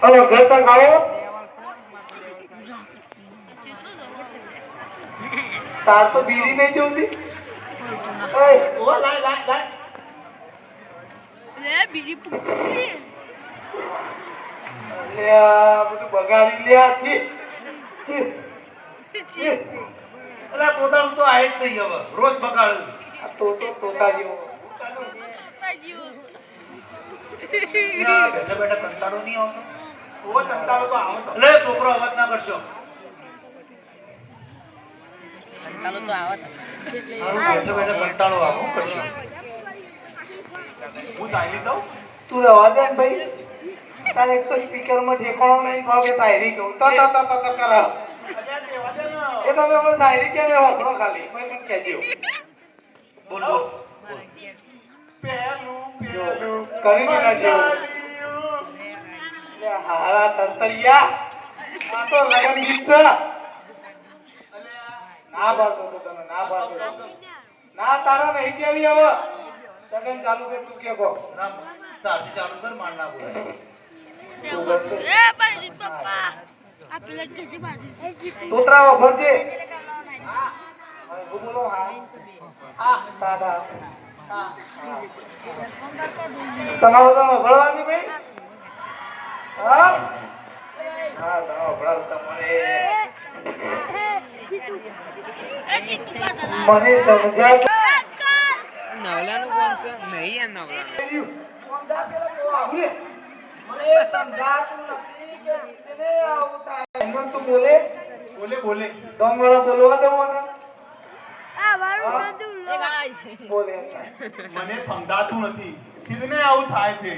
Hello ઘર તક આવો તાર તો બીરી નહીં જોતી ઓય ઓ લાય લાય લાય લે બીજી પૂછી લે આ બધું બગાડી લ્યા છે અલા તોતાનું તો આય જ નહીં હવે રોજ બગાડું આ તો તોતા જેવો બેઠા બેઠા કંટાળો નહીં આવતો ઓ કંટાળો તો આવો તો લે છોકરો અવાજ ના કરશો ચાલો તો આવો બેઠા બેઠા કંટાળો આવો કરશો હું ચાલી દઉં તું રવા દે ને ભાઈ તારે એક તો સ્પીકર માં ઠેકાણો નહીં કહો કે શાયરી કહું ત કરા એ તમે અમે શાયરી કેમ વાપરો ખાલી કોઈ પણ કહેજો બોલ બોલ કરી ના જેવું લે હારા તંતરિયા આ તો લગન ગીત છે ના પાડતો તો તમે ના પાડતો ના તારા નહીં કેવી હવે સગન ચાલુ કર તું કે કહો ના ચારથી ચાલુ કર માર ના બોલે એ ભાઈ પપ્પા આ પેલા ગજે બાજુ તોતરા ભરજે હા બોલો હા દાદા તમારો તો ભરવાની ભાઈ હા હા તમારો ભરાવ તમને મને સમજાય નવલાનું કોણ છે નહીં આ નવલાનું મને સમજાતું નથી કે રીતને આવું થાય એમ તો બોલે બોલે બોલે દમ વાળા બોલવા દો મને આ મારું બધું બોલે મને સમજાતું નથી કિતને આવું થાય છે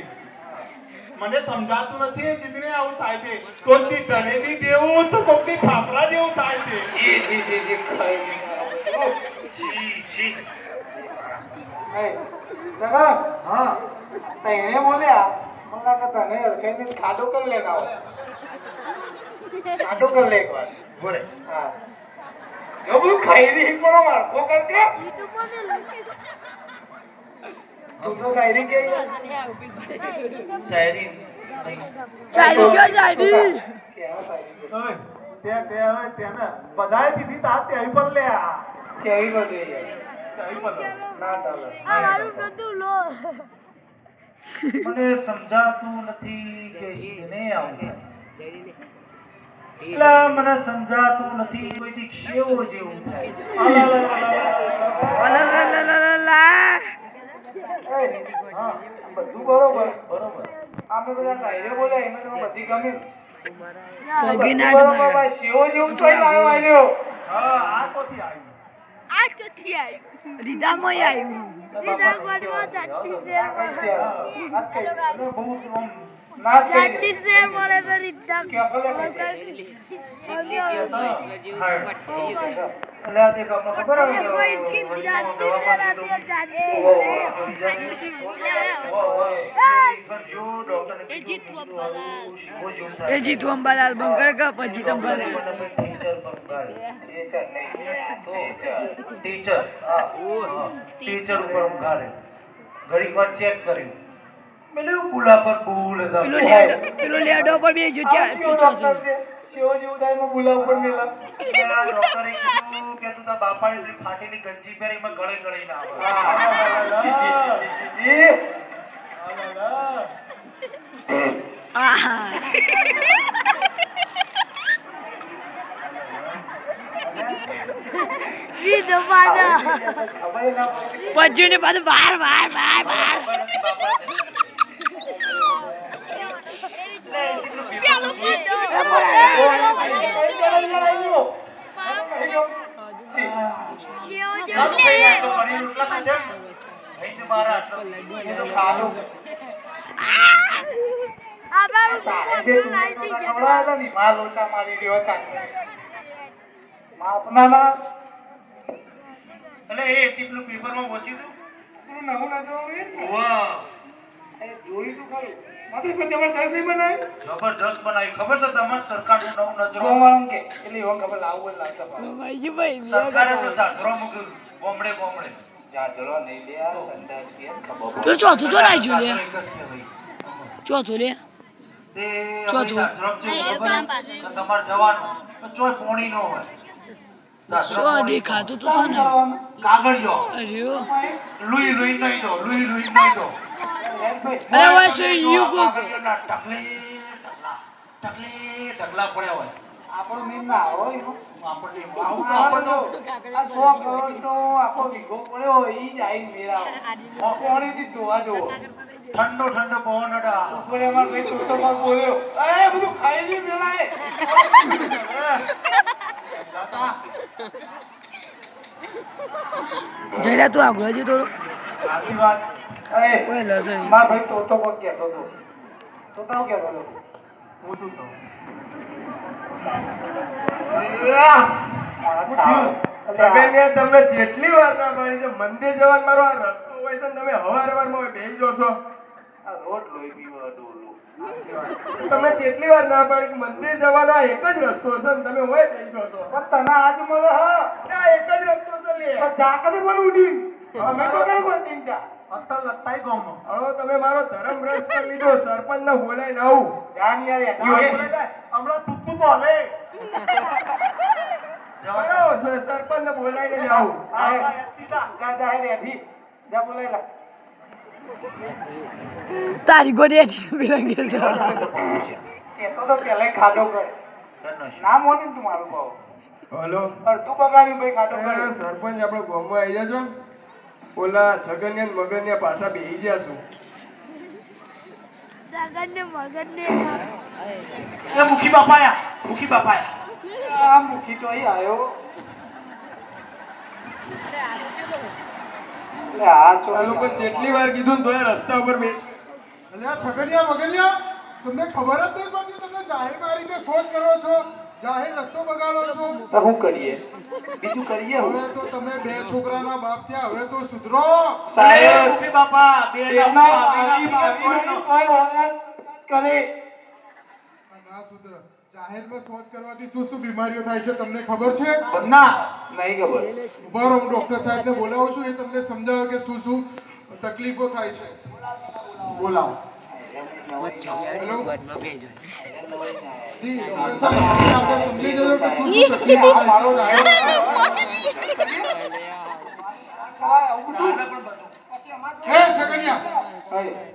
મને સમજાતું નથી કિતને આવું થાય છે કોકની ધનેની દેવું તો કોકની ફાફડા જેવું થાય છે જી ખાઈ છી છી એ સગા હા તને બોલ્યા મને કે તને કઈને ખાડો કરી લે ના ખાડો કરી લે એકવાર બોલે હા જો બુ ખાઈ રહી કોનો મારકો કરકે તું તો શાયરી કે શાયરી ચાલી ગયો ચાલી ઓય તેને બધાએ દીધી તા તે આવી પર લે આ કેવી બધી આવી પર ના ચાલે આ મારું બધું લો મને સમજાતું નથી કે શીને આવું લા મને સમજાતું નથી કોઈ દી શેવો જેવું થાય હા બધું બરોબર અમે બધા શાયરી બોલે એમાં તમે બધી ગમે બરોબર ભાઈ શેવો જેવું કોઈ લાવ્યો આવ્યો હા આ કોથી આવ્યું આ ચોથી આવ્યું રીધામાં આવ્યું રીધા કોડમાં ચાટી શેર ચાટી શેર મળે તો રીધા ખબર એ જીતુ અંબાલાલ બંકર કા પછી અંબાલાલ ટીચર ઉપર ઉઘાડે ઘડીક વાર ચેક કર્યું મેં પુલા પર ભૂલ પેલો લેડો પર બે જો પૂછો છો શેવો જેવું થાય એમાં બોલા ઉપર મેલા ડોક્ટરે કીધું કે તું તારા બાપાની એટલી ફાટેલી ગંજી પહેરી માં ગળે ગળે ના રીધો પાડા પજ્જુ ને પાછું બાર પેપરમાં પહોંચ્યું જબરદસ્ત બનાવી ખબર છે તમારે સરકારનું નવું નજરો સરકારે તો જાજરો મૂક્યું બોમડે જાજરો નહીં લે સંદાસ કે ખબર ચોથું ચોરાઈ ગયું લે ચોથું લે તે ચો અમે જો. ઝડપ જેવું ખબર છે તો તમારે જવાનું તો ચોય પોણી નો હોય શું દેખાતું તું શું ને કાગળિયો અરે લુઈ લુઈ નહીં દો લુઈ લુઈ નહીં દો અરે ઓય શું યુ કો કાગળિયાના ટકલે ટકલા પડ્યા હોય આપણો મેન ના હોય આપણને આવું તો આપણો આ 100 કરોડનો આખો વીઘો પડ્યો હોય ઈ જ આઈને મેરાવો કોણીથી ધોવા જો ઠંડો ઠંડો પવન અડા ઉપર અમાર ભાઈ તોતો માં બોલ્યો એ બધું ખાઈ લી મેલાય જયલા તું આગળ જો થોડો આખી વાત એ ઓય લસણ માર ભાઈ તોતો કોક કહેતો તો તોતા હું કહેતો હતો હું તું તો સગન્યા તમને જેટલી વાર ના પાડી છે મંદિર જવાનો મારો આ રસ્તો હોય છે ને તમે હવારમાં બેસી જોશો આ રોટ લોહી પીવા ડોલો તમને જેટલી વાર ના પાડી કે મંદિર જવાનો આ એક જ રસ્તો છે ને તમે હોય બેસી જોશો પણ તને આજ મળે હા આ એક જ રસ્તો છે લે પણ જા કદે પણ ઉડી અમે તો કઈ બોલતી જા અત્તર લત્તાઈ ગોમો હવે તમે મારો ધર્મ ભ્રષ્ટ કરી લીધો સરપંચ ને બોલાઈને આવું જાન યાર હમણાં તું તો હવે બરાબર સરપંચ ને બોલાઈને જ આવું તારી ગોડી એટી બિરંગે છે હલો સરપંચ આપણે ગામમાં આવી જાજો ને ઓલા છગન્યા ને મગન્યા પાછા બેસી જાશું સગન ને મગન ને મુખી બાપાયા આ મુખી તો અહીં આવ્યો આ લોકો જેટલી વાર કીધું ને તોય રસ્તા ઉપર બે અલ્યા છગનિયા મગનિયા તમને ખબર જ નહીં પડતી તમે જાહેર મારી કે શોધ કરો છો જાહેર રસ્તો બગાડો છો તો શું કરીએ બીજું કરીએ હવે તો તમે બે છોકરાના બાપ થયા હવે તો સુધરો સાહેબ મુખી બાપા બે કરે ના સુધરો જાહેરમાં શૌચ કરવાથી શું શું બીમારીઓ થાય છે તમને ખબર છે ના નહીં ખબર ઉભા રહો હું ડોક્ટર સાહેબને બોલાવું છું એ તમને સમજાવે કે શું શું તકલીફો થાય છે બોલાવો હેલો જી ડોક્ટર સાહેબ આપણે સમજી જજો કે શું શું તકલીફો થાય છે હે છગનિયા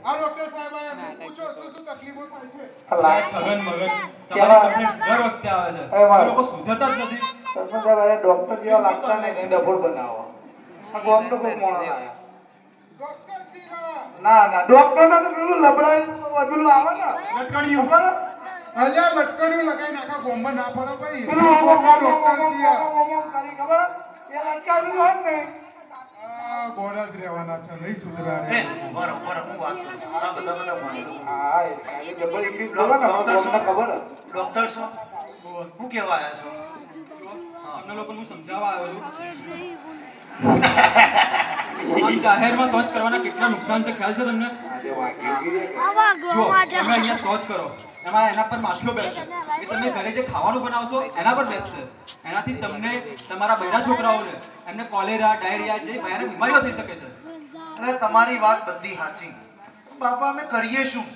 આ ડોક્ટર સાહેબ આયા પૂછો શું શું તકલીફો થાય છે છગન મગન તમારી કમ્પ્લેન્ટ દર વખતે આવે છે એ લોકો સુધરતા જ નથી ડોક્ટર જેવા લાગતા નહીં ડબલ બનાવો આ ગોમ તો કોઈ મોણો ડોક્ટર સિંહા ના ડોક્ટર ના તો પેલું લબડાય પેલું આવે ને લટકણિયું ખબર અલ્યા લટકણિયું લગાઈ નાખા ગોમમાં ના પડે ભાઈ પેલું ડોક્ટર સિંહા કરી ખબર એ લટકાવી હોય ને આ ગોળા જ રહેવાના છે નહીં સુધરા રે બરોબર હું વાત કરું આ બધા હા એ ડબલ ઇંગ્લિશ ખબર ને ખબર ડોક્ટર છો હું કેવા આયા છો તમને લોકોનું સમજાવવા આવ્યો છું આમ જાહેરમાં શૌચ કરવાના કેટલા નુકસાન છે ખ્યાલ છે તમને આવા જો ગ્રોમાં તમે અહીંયા શૌચ કરો એમાં એના પર માખીઓ બેસશે એ તમે ઘરે જે ખાવાનું બનાવશો એના પર બેસશે એનાથી તમને તમારા બૈરા છોકરાઓને એમને કોલેરા ડાયરિયા જે ભયાનક બીમારીઓ થઈ શકે છે અરે તમારી વાત બધી સાચી બાપા અમે કરીએ શું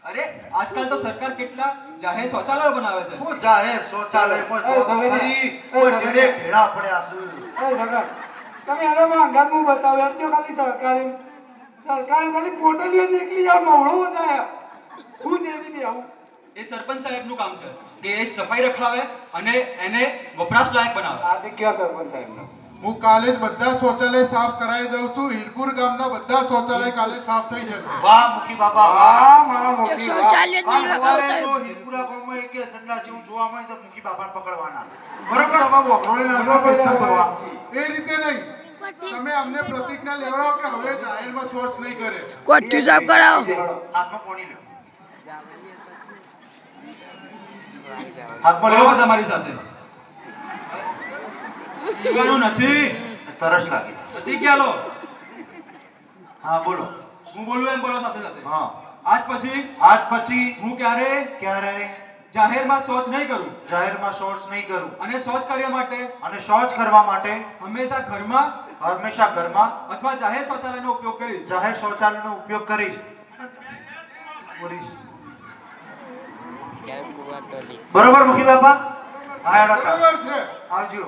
અરે આજકાલ તો સરકાર કેટલા જાહેર શૌચાલયો બનાવે છે હું જાહેર શૌચાલયમાં જોતો ખરી કોઈ ઢેડે ઢેડા પડ્યા છે તમે આનો અંગાતમાં બતાવ્યો તો ખાલી સરકારે ખાલી પોટલીઓ નીકળી આ મવળો બનાયા હું દેવી ને આવું એ સરપંચ સાહેબનું કામ છે કે એ સફાઈ રખાવે અને એને વપરાશ લાયક બનાવે આ તે કયો સરપંચ સાહેબનો હું કાલે જ બધા શૌચાલય સાફ કરાવી દઉં છું હીરપુર ગામના બધા શૌચાલય કાલે સાફ થઈ જશે વાહ મુખી બાબા વાહ મારા મુખી 140 ની લગાવતા જો હીરપુરા ગામમાં એક સંડા જેવું જોવા મળે તો મુખી બાપાને પકડવાના બરોબર બાબુ વખરોળે ના પૈસા ભરવા એ રીતે નહીં તમે અમને પ્રતિજ્ઞા લેવડાવો કે હવે જાહેરમાં શૌચ નહીં કરે કોઠ્યું સાફ કરાવો હાથમાં પાણી લો હાથમાં બરોબર લેવો તમારી સાથે પીવાનું નથી તરસ લાગી પતી ગયા લો હા બોલો હું બોલું એમ બોલો સાથે સાથે હા આજ પછી હું ક્યારે જાહેરમાં શૌચ નહીં કરું જાહેરમાં શૌચ નહીં કરું અને શૌચ કરવા માટે અને શૌચ કરવા માટે હંમેશા ઘરમાં અથવા જાહેર શૌચાલયનો ઉપયોગ કરીશ જાહેર શૌચાલયનો ઉપયોગ કરીશ બરોબર મુખી બાપા? હા હેડો તાર. બરોબર છે. આવજો.